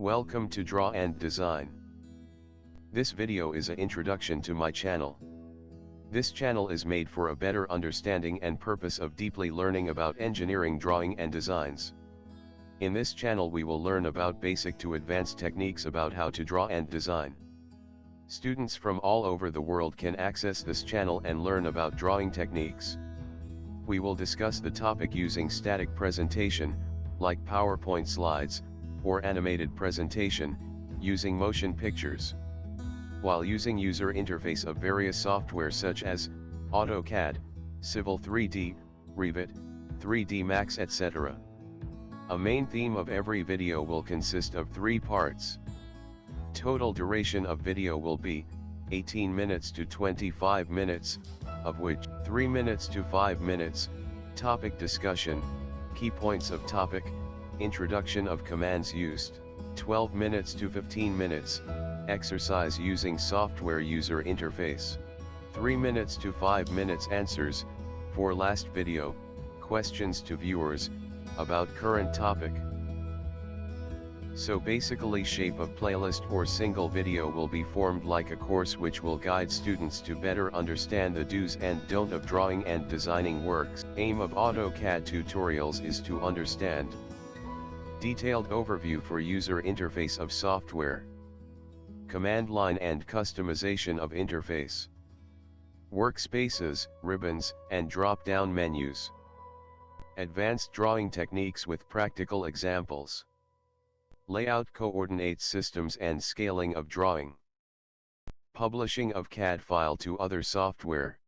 Welcome to Draw and Design. This video is an introduction to my channel. This channel is made for a better understanding and purpose of deeply learning about engineering drawing and designs. In this channel we will learn about basic to advanced techniques about how to draw and design. Students from all over the world can access this channel and learn about drawing techniques. We will discuss the topic using static presentation, like PowerPoint slides, or animated presentation, using motion pictures. While using user interface of various software such as AutoCAD, Civil 3D, Revit, 3D Max etc. A main theme of every video will consist of 3 parts. Total duration of video will be 18 minutes to 25 minutes, of which 3 minutes to 5 minutes, topic discussion, key points of topic, introduction of commands used, 12 minutes to 15 minutes, exercise using software user interface, 3 minutes to 5 minutes answers, for last video, questions to viewers, about current topic. So basically shape of playlist or single video will be formed like a course which will guide students to better understand the do's and don't of drawing and designing works. Aim of AutoCAD tutorials is to understand detailed overview for user interface of software, command line and customization of interface, workspaces, ribbons, and drop-down menus, advanced drawing techniques with practical examples, layout coordinates systems and scaling of drawing, publishing of CAD file to other software,